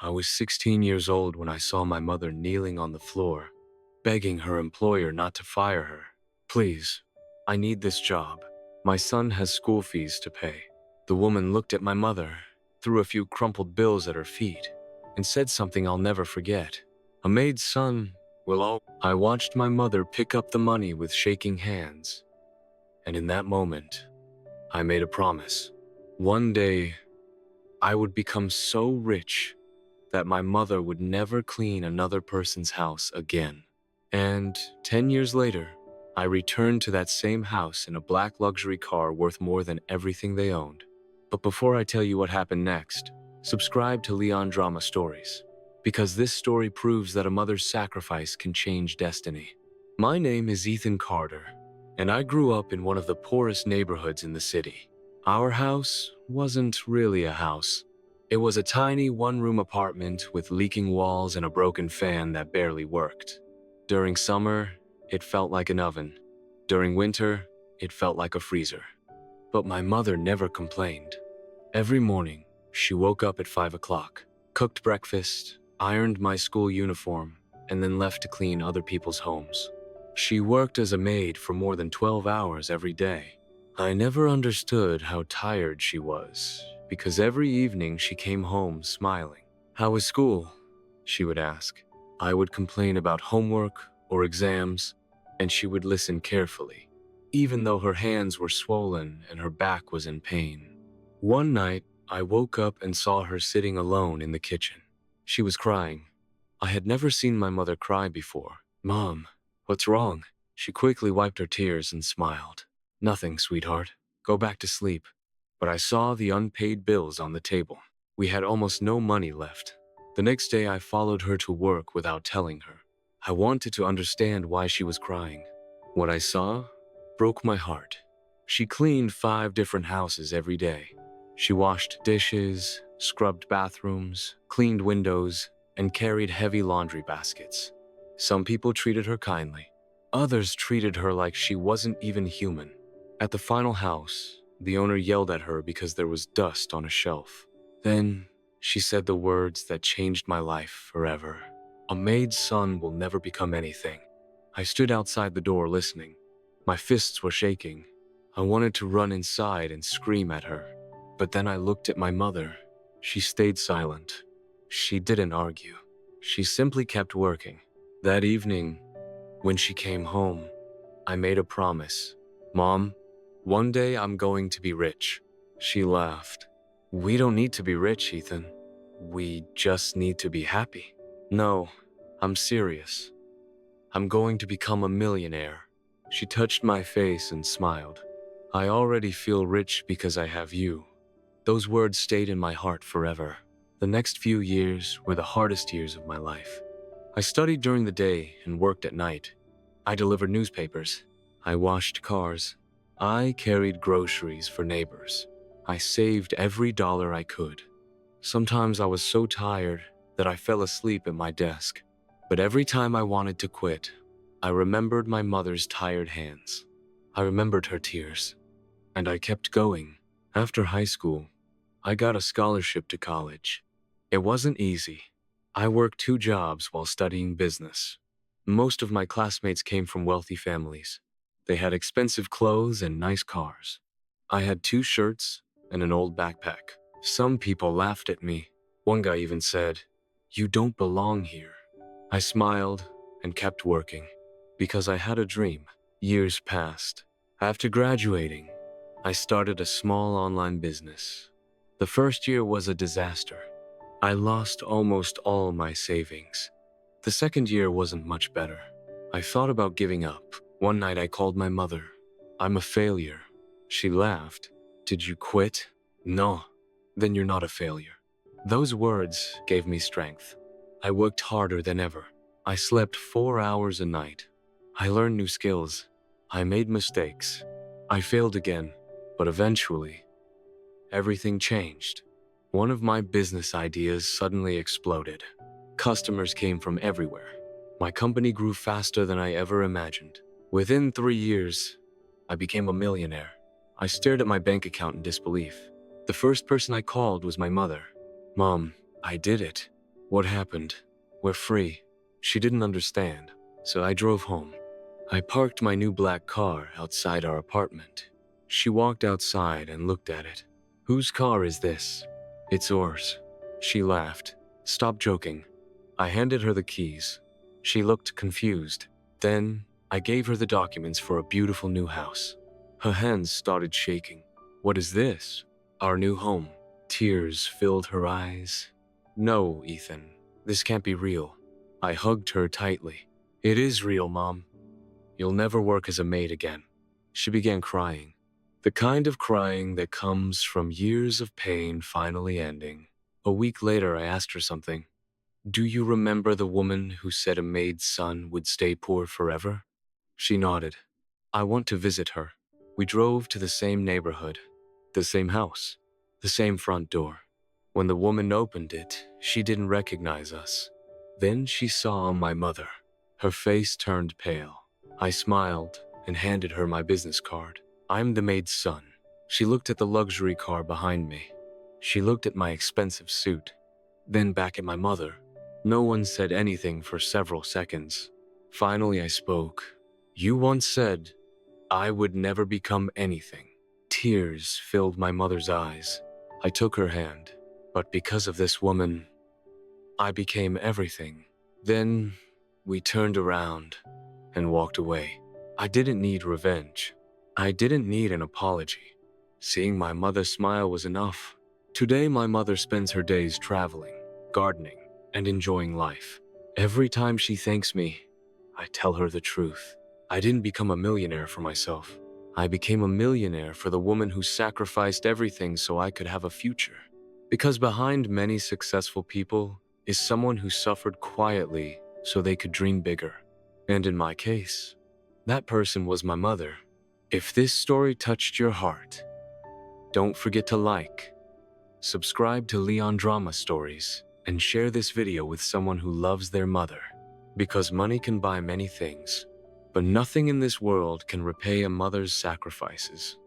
I was 16 years old when I saw my mother kneeling on the floor, begging her employer not to fire her. Please, I need this job. My son has school fees to pay. The woman looked at my mother, threw a few crumpled bills at her feet, and said something I'll never forget. A maid's son will all. I watched my mother pick up the money with shaking hands, and in that moment, I made a promise. One day, I would become so rich that my mother would never clean another person's house again. And 10 years later, I returned to that same house in a black luxury car worth more than everything they owned. But before I tell you what happened next, subscribe to Leon Drama Stories, because this story proves that a mother's sacrifice can change destiny. My name is Ethan Carter, and I grew up in one of the poorest neighborhoods in the city. Our house wasn't really a house. It was a tiny one-room apartment with leaking walls and a broken fan that barely worked. During summer, it felt like an oven. During winter, it felt like a freezer. But my mother never complained. Every morning, she woke up at 5 o'clock, cooked breakfast, ironed my school uniform, and then left to clean other people's homes. She worked as a maid for more than 12 hours every day. I never understood how tired she was, because every evening she came home smiling. "How was school?" she would ask. I would complain about homework or exams, and she would listen carefully, even though her hands were swollen and her back was in pain. One night, I woke up and saw her sitting alone in the kitchen. She was crying. I had never seen my mother cry before. "Mom, what's wrong?" She quickly wiped her tears and smiled. "Nothing, sweetheart. Go back to sleep." But I saw the unpaid bills on the table. We had almost no money left. The next day, I followed her to work without telling her. I wanted to understand why she was crying. What I saw broke my heart. She cleaned 5 different houses every day. She washed dishes, scrubbed bathrooms, cleaned windows, and carried heavy laundry baskets. Some people treated her kindly. Others treated her like she wasn't even human. At the final house, the owner yelled at her because there was dust on a shelf. Then she said the words that changed my life forever. "A maid's son will never become anything." I stood outside the door listening. My fists were shaking. I wanted to run inside and scream at her. But then I looked at my mother. She stayed silent. She didn't argue. She simply kept working. That evening, when she came home, I made a promise. "Mom, one day I'm going to be rich." She laughed. "We don't need to be rich, Ethan. We just need to be happy." "No, I'm serious. I'm going to become a millionaire." She touched my face and smiled. "I already feel rich because I have you." Those words stayed in my heart forever. The next few years were the hardest years of my life. I studied during the day and worked at night. I delivered newspapers. I washed cars. I carried groceries for neighbors. I saved every dollar I could. Sometimes I was so tired that I fell asleep at my desk. But every time I wanted to quit, I remembered my mother's tired hands. I remembered her tears. And I kept going. After high school, I got a scholarship to college. It wasn't easy. I worked 2 jobs while studying business. Most of my classmates came from wealthy families. They had expensive clothes and nice cars. I had 2 shirts and an old backpack. Some people laughed at me. One guy even said, "You don't belong here." I smiled and kept working because I had a dream. Years passed. After graduating, I started a small online business. The first year was a disaster. I lost almost all my savings. The second year wasn't much better. I thought about giving up. One night I called my mother. "I'm a failure." She laughed. "Did you quit?" "No." "Then you're not a failure." Those words gave me strength. I worked harder than ever. I slept 4 hours a night. I learned new skills. I made mistakes. I failed again, but eventually, everything changed. One of my business ideas suddenly exploded. Customers came from everywhere. My company grew faster than I ever imagined. Within 3 years, I became a millionaire. I stared at my bank account in disbelief. The first person I called was my mother. "Mom, I did it." What happened? We're free. She didn't understand, so I drove home. I parked my new black car outside our apartment. She walked outside and looked at it. Whose car is this? It's yours. She laughed. Stop joking. I handed her the keys. She looked confused. Then, I gave her the documents for a beautiful new house. Her hands started shaking. What is this? Our new home. Tears filled her eyes. No, Ethan, this can't be real. I hugged her tightly. It is real, Mom. You'll never work as a maid again. She began crying. The kind of crying that comes from years of pain finally ending. A week later, I asked her something. Do you remember the woman who said a maid's son would stay poor forever? She nodded. I want to visit her. We drove to the same neighborhood, the same house, the same front door. When the woman opened it, she didn't recognize us. Then she saw my mother. Her face turned pale. I smiled and handed her my business card. I'm the maid's son. She looked at the luxury car behind me. She looked at my expensive suit, then back at my mother. No one said anything for several seconds. Finally, I spoke. You once said I would never become anything. Tears filled my mother's eyes. I took her hand, but because of this woman, I became everything. Then we turned around and walked away. I didn't need revenge. I didn't need an apology. Seeing my mother smile was enough. Today, my mother spends her days traveling, gardening, and enjoying life. Every time she thanks me, I tell her the truth. I didn't become a millionaire for myself. I became a millionaire for the woman who sacrificed everything so I could have a future. Because behind many successful people is someone who suffered quietly so they could dream bigger. And in my case, that person was my mother. If this story touched your heart, don't forget to like, subscribe to Leon Drama Stories, and share this video with someone who loves their mother. Because money can buy many things, but nothing in this world can repay a mother's sacrifices.